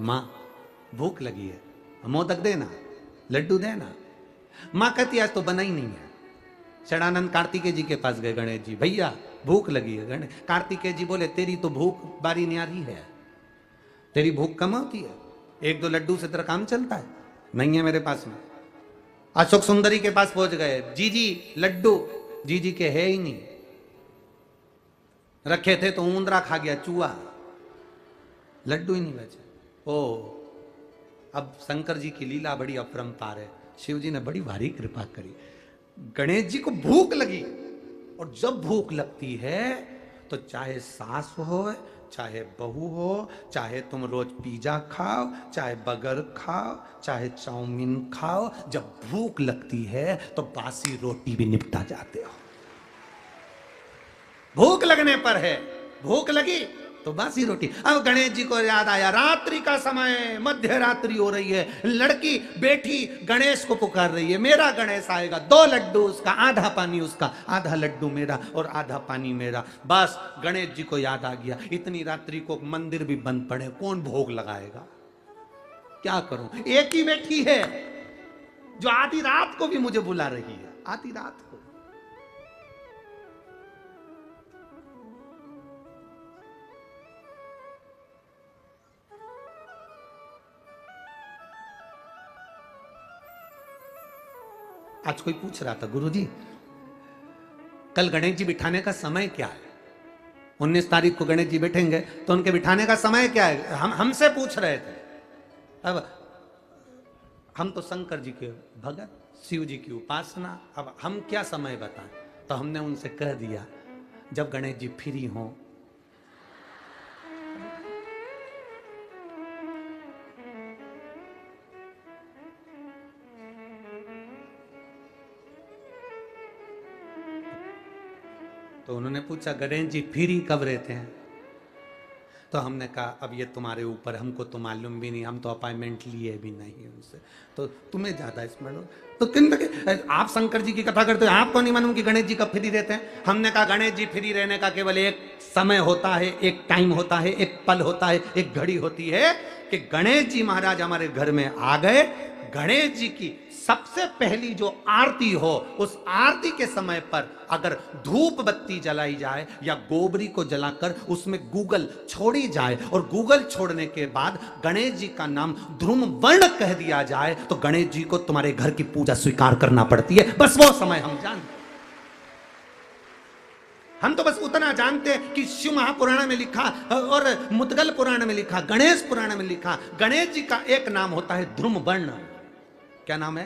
माँ भूख लगी है, मोदक देना, लड्डू देना। माँ कहती आज तो बना ही नहीं है। षडानंद कार्तिकेय जी के पास गए, गणेश जी भैया भूख लगी है। गणेश कार्तिकेय जी बोले तेरी तो भूख बारी न्यारी है, तेरी भूख कम होती है, एक दो लड्डू से तेरा काम चलता है, नहीं है मेरे पास में। अशोक सुंदरी के पास पहुंच गए, जी लड्डू, जी के है ही नहीं, रखे थे तो ऊंदरा खा गया, चूहा, लड्डू ही नहीं बचे। ओ अब शंकर जी की लीला बड़ी अपरंपार है, शिव जी ने बड़ी भारी कृपा करी। गणेश जी को भूख लगी, और जब भूख लगती है तो चाहे सास हो, चाहे बहू हो, चाहे तुम रोज पिज्जा खाओ, चाहे बर्गर खाओ, चाहे चाउमीन खाओ, जब भूख लगती है तो बासी रोटी भी निपटा जाते हो। भूख लगने पर है, भूख लगी तो बासी रोटी। अब गणेश जी को याद आया, रात्रि का समय, मध्य रात्रि हो रही है, लड़की बेटी गणेश को पुकार रही है, मेरा गणेश आएगा, 2 लड्डू उसका, आधा पानी उसका, आधा लड्डू मेरा और आधा पानी मेरा। बस गणेश जी को याद आ गया, इतनी रात्रि को मंदिर भी बंद पड़े, कौन भोग लगाएगा, क्या करूं। एक ही बेटी है जो आधी रात को भी मुझे बुला रही है, आधी रात को। आज कोई पूछ रहा था, गुरुजी कल गणेश जी बिठाने का समय क्या है? 19 तारीख को गणेश जी बैठेंगे तो उनके बिठाने का समय क्या है? हमसे पूछ रहे थे। अब हम तो शंकर जी के भगत, शिव जी की उपासना, अब हम क्या समय बताएं? तो हमने उनसे कह दिया जब गणेश जी फ्री हों। तो उन्होंने पूछा गणेश जी फ्री कब रहते हैं? तो हमने कहा अब ये तुम्हारे ऊपर, हमको तो मालूम भी नहीं, हम तो अपॉइंटमेंट लिए भी नहीं उनसे, तो तुम्हें ज्यादा इसमें। तो किन आप शंकर जी की कथा करते हो, आपको नहीं मालूम कि गणेश जी कब फ्री रहते हैं? हमने कहा गणेश जी फ्री रहने का केवल एक समय होता है, एक टाइम होता है, एक पल होता है, एक घड़ी होती है कि गणेश जी महाराज हमारे घर में आ गए। गणेश जी की सबसे पहली जो आरती हो, उस आरती के समय पर अगर धूप बत्ती जलाई जाए या गोबरी को जलाकर उसमें गूगल छोड़ी जाए और गूगल छोड़ने के बाद गणेश जी का नाम ध्रुम वर्ण कह दिया जाए तो गणेश जी को तुम्हारे घर की पूजा स्वीकार करना पड़ती है। बस वो समय हम जानते। हम तो बस उतना जानते हैं कि शिव महापुराण में लिखा और मुद्गल पुराण में लिखा, गणेश पुराण में लिखा, गणेश जी का एक नाम होता है ध्रुम वर्ण। क्या नाम है?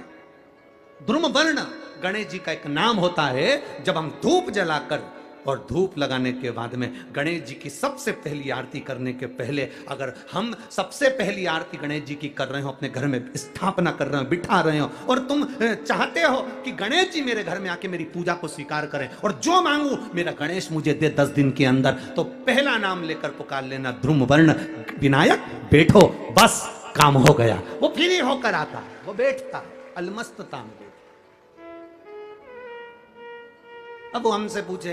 ध्रुम वर्ण गणेश जी का एक नाम होता है। जब हम धूप जलाकर और धूप लगाने के बाद में गणेश जी की सबसे पहली आरती करने के पहले अगर हम सबसे पहली आरती गणेश जी की कर रहे हो, अपने घर में स्थापना कर रहे हो, बिठा रहे हो, और तुम चाहते हो कि गणेश जी मेरे घर में आके मेरी पूजा को स्वीकार करें और जो मांगू मेरा गणेश मुझे दे 10 दिन के अंदर, तो पहला नाम लेकर पुकार लेना ध्रुम वर्ण विनायक, बैठो, बस काम हो गया। वो फ्री होकर आता, वो बैठता है अलमस्तता में। अब वो हमसे पूछे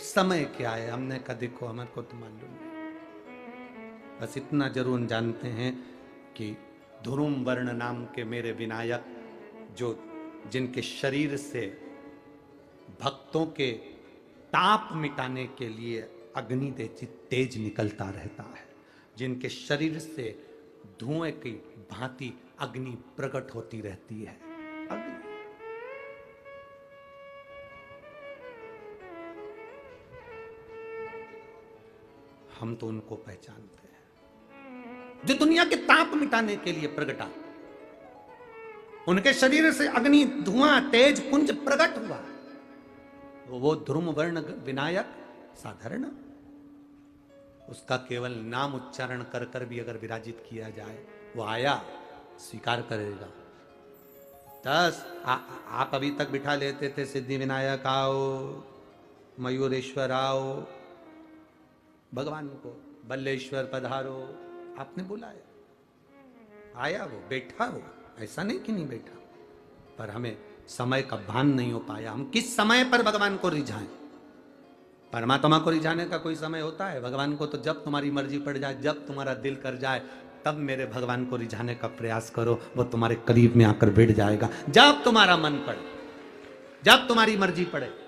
समय क्या है? हमने कहा देखो हमारे को तो मालूम नहीं, बस इतना जरूर जानते हैं कि ध्रुम वर्ण नाम के मेरे विनायक, जो जिनके शरीर से भक्तों के ताप मिटाने के लिए अग्नि तेज निकलता रहता है, जिनके शरीर से धुएं की भांति अग्नि प्रकट होती रहती है, अग्नि। हम तो उनको पहचानते हैं जो दुनिया के ताप मिटाने के लिए प्रगटा, उनके शरीर से अग्नि धुआं तेज पुंज प्रकट हुआ, वो ध्रुम वर्ण विनायक साधारण, उसका केवल नाम उच्चारण कर कर भी अगर विराजित किया जाए, वो आया स्वीकार करेगा। 10 आप अभी तक बिठा लेते थे सिद्धि विनायक आओ, मयूरेश्वर आओ, भगवान को बल्लेश्वर पधारो, आपने बुलाया, आया, वो बैठा, वो ऐसा नहीं कि नहीं बैठा, पर हमें समय का भान नहीं हो पाया, हम किस समय पर भगवान को रिझाएं। परमात्मा को रिझाने का कोई समय होता है? भगवान को तो जब तुम्हारी मर्जी पड़ जाए, जब तुम्हारा दिल कर जाए, तब मेरे भगवान को रिझाने का प्रयास करो, वो तुम्हारे करीब में आकर बैठ जाएगा। जब तुम्हारा मन पड़े, जब तुम्हारी मर्जी पड़े।